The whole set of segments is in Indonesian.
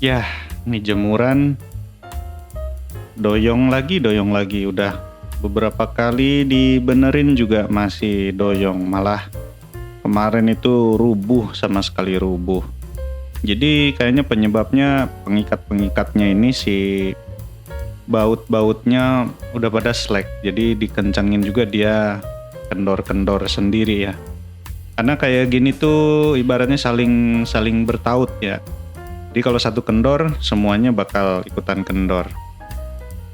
Yah, ini jemuran doyong lagi. Udah beberapa kali dibenerin juga masih doyong. Malah kemarin itu sama sekali rubuh. Jadi kayaknya penyebabnya pengikat-pengikatnya ini si baut-bautnya udah pada slack. Jadi dikencangin juga dia kendor-kendor sendiri ya. Karena kayak gini tuh ibaratnya saling bertaut ya. Jadi kalau satu kendor, semuanya bakal ikutan kendor.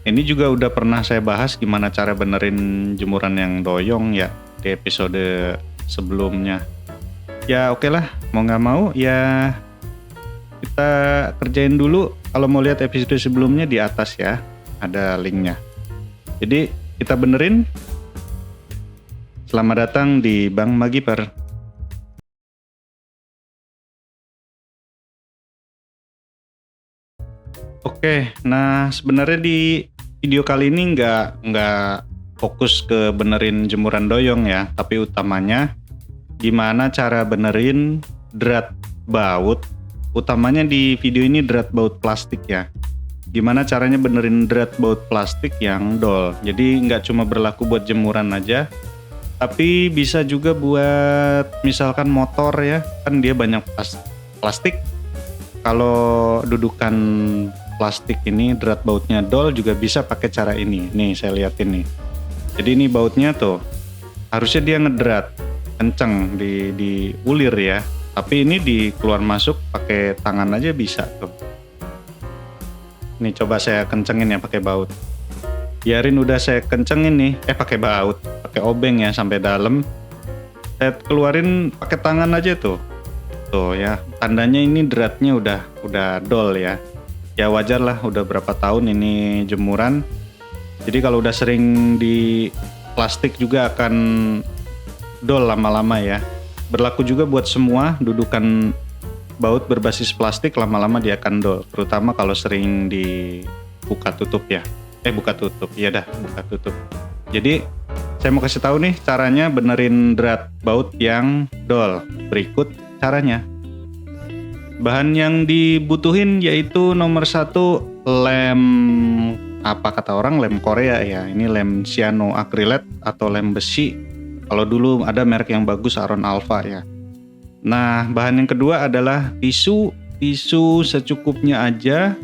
Ini juga udah pernah saya bahas gimana cara benerin jemuran yang doyong ya di episode sebelumnya. Ya oke lah, mau nggak mau ya kita kerjain dulu. Kalau mau lihat episode sebelumnya di atas ya, ada linknya. Jadi kita benerin. Selamat datang di Bang Magiper. Oke, nah sebenarnya di video kali ini nggak fokus ke benerin jemuran doyong ya, tapi utamanya gimana cara benerin drat baut. Utamanya di video ini drat baut plastik ya. Gimana caranya benerin drat baut plastik yang dol. Jadi nggak cuma berlaku buat jemuran aja, tapi bisa juga buat misalkan motor ya, kan dia banyak plastik. Kalau dudukan plastik ini drat bautnya dol juga bisa pakai cara ini. Nih saya liatin nih. Jadi ini bautnya tuh harusnya dia ngedrat kenceng di ulir ya. Tapi ini di keluar masuk pakai tangan aja bisa tuh. Nih coba saya kencengin ya pakai baut. Biarin udah saya kencengin nih, pakai baut, pakai obeng ya sampai dalam. Saya keluarin pakai tangan aja tuh. Tuh ya, tandanya ini dratnya udah dol ya. Ya wajar lah, udah berapa tahun ini jemuran. Jadi kalau udah sering di plastik juga akan dol lama-lama ya. Berlaku juga buat semua dudukan baut berbasis plastik, lama-lama dia akan dol. Terutama kalau sering dibuka tutup ya. Buka tutup, iya dah buka tutup. Jadi saya mau kasih tahu nih caranya benerin drat baut yang dol. Berikut caranya. Bahan yang dibutuhin yaitu nomor 1 lem, apa kata orang, lem Korea ya. Ini lem cyanoacrylate atau lem besi. Kalau dulu ada merek yang bagus Aron Alpha ya. Nah, bahan yang kedua adalah tisu secukupnya aja,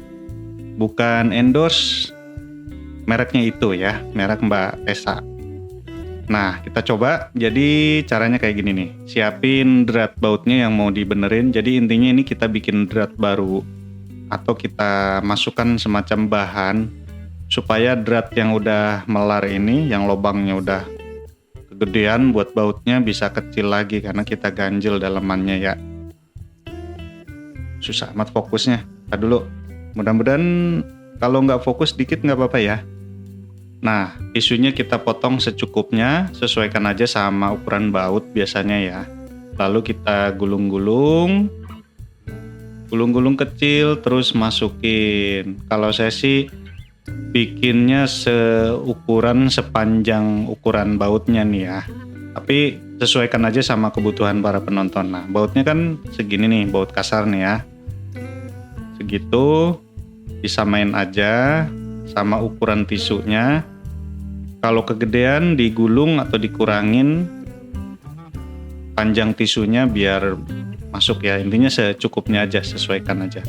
bukan endorse mereknya itu ya, merek Mbak Tessa. Nah, kita coba. Jadi caranya kayak gini nih. Siapin drat bautnya yang mau dibenerin. Jadi intinya ini kita bikin drat baru atau kita masukkan semacam bahan supaya drat yang udah melar ini, yang lubangnya udah kegedean buat bautnya bisa kecil lagi karena kita ganjel dalemannya ya. Susah amat fokusnya. Tadi dulu. Mudah-mudahan kalau nggak fokus dikit nggak apa-apa ya. Nah, tisunya kita potong secukupnya, sesuaikan aja sama ukuran baut biasanya ya. Lalu kita gulung-gulung kecil, terus masukin. Kalau saya sih bikinnya seukuran sepanjang ukuran bautnya nih ya. Tapi sesuaikan aja sama kebutuhan para penonton. Nah, bautnya kan segini nih, baut kasar nih ya. Segitu, disamain aja sama ukuran tisunya. Kalau kegedean digulung atau dikurangin panjang tisunya biar masuk ya. Intinya secukupnya aja, sesuaikan aja.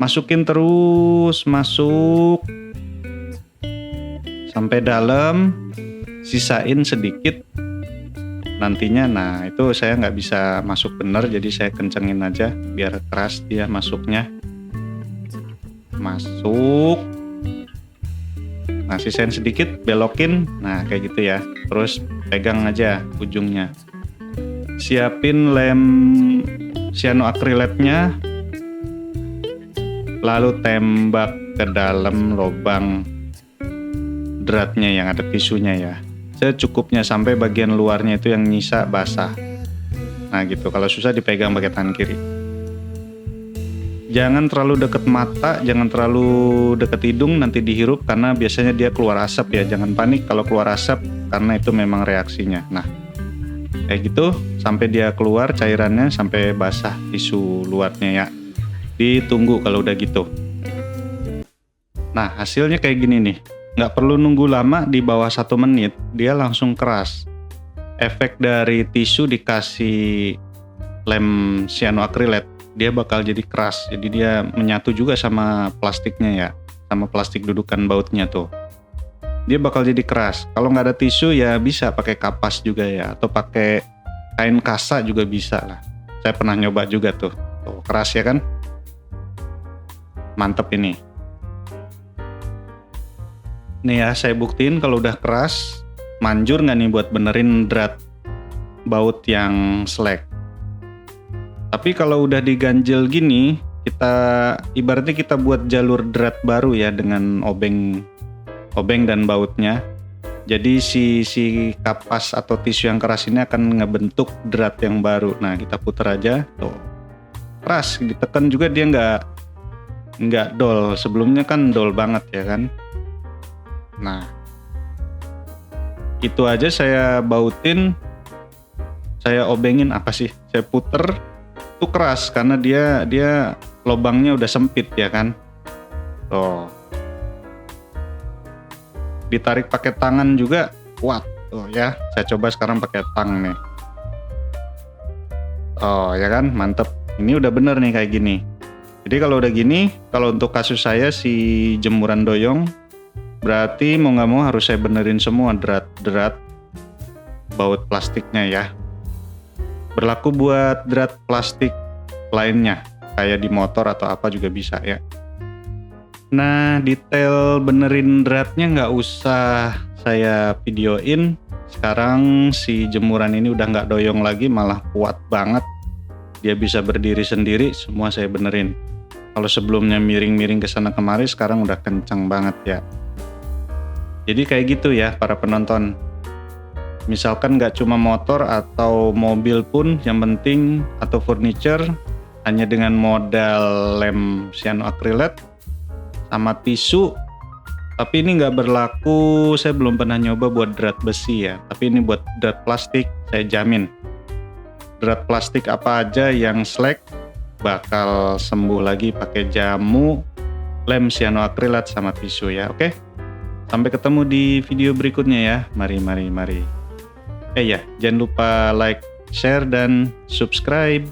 Masukin terus, masuk sampai dalam, sisain sedikit nantinya. Nah itu saya nggak bisa masuk bener, jadi saya kencengin aja biar keras dia masuknya. Masuk. Nah sisain sedikit, belokin. Nah kayak gitu ya. Terus pegang aja ujungnya. Siapin lem cyanoacrylate-nya, lalu tembak ke dalam lubang dratnya yang ada tisunya ya. Secukupnya sampai bagian luarnya itu yang nyisa basah. Nah gitu, kalau susah dipegang pakai tangan kiri. Jangan terlalu deket mata, jangan terlalu deket hidung, nanti dihirup karena biasanya dia keluar asap ya. Jangan panik kalau keluar asap karena itu memang reaksinya. Nah kayak gitu sampai dia keluar cairannya, sampai basah tisu luarnya ya. Ditunggu kalau udah gitu. Nah, hasilnya kayak gini nih. Nggak perlu nunggu lama, di bawah 1 menit dia langsung keras. Efek dari tisu dikasih lem cyanoacrylate, dia bakal jadi keras. Jadi dia menyatu juga sama plastiknya ya, sama plastik dudukan bautnya tuh. Dia bakal jadi keras. Kalau nggak ada tisu ya bisa pakai kapas juga ya, atau pakai kain kasa juga bisa lah. Saya pernah nyoba juga tuh. Tuh, keras ya kan? Mantep ini. Nih ya, saya buktiin kalau udah keras, manjur nggak nih buat benerin drat baut yang slack. Tapi kalau udah diganjel gini, ibaratnya kita buat jalur drat baru ya dengan obeng dan bautnya. Jadi si kapas atau tisu yang keras ini akan ngebentuk drat yang baru. Nah, kita putar aja, tuh keras, ditekan juga dia nggak dol. Sebelumnya kan dol banget ya kan. Nah, itu aja saya bautin, saya obengin saya puter, itu keras karena dia lubangnya udah sempit ya kan. Tuh, ditarik pakai tangan juga kuat tuh ya. Saya coba sekarang pakai tang nih. Oh ya kan, mantep. Ini udah bener nih kayak gini. Jadi kalau udah gini, kalau untuk kasus saya si jemuran doyong, berarti mau nggak mau harus saya benerin semua drat baut plastiknya ya. Berlaku buat drat plastik lainnya, kayak di motor atau apa juga bisa ya. Nah, detail benerin dratnya nggak usah saya videoin. Sekarang si jemuran ini udah nggak doyong lagi, malah kuat banget. Dia bisa berdiri sendiri, semua saya benerin. Kalau sebelumnya miring-miring ke sana kemari, sekarang udah kencang banget ya. Jadi kayak gitu ya para penonton. Misalkan nggak cuma motor atau mobil pun, yang penting atau furniture, hanya dengan modal lem cyanoacrylate sama tisu. Tapi ini nggak berlaku, saya belum pernah nyoba buat drat besi ya. Tapi ini buat drat plastik, saya jamin. Drat plastik apa aja yang slack bakal sembuh lagi pakai jamu, lem cyanoacrylate sama tisu ya, oke? Sampai ketemu di video berikutnya ya. Mari. Ya, jangan lupa like, share, dan subscribe.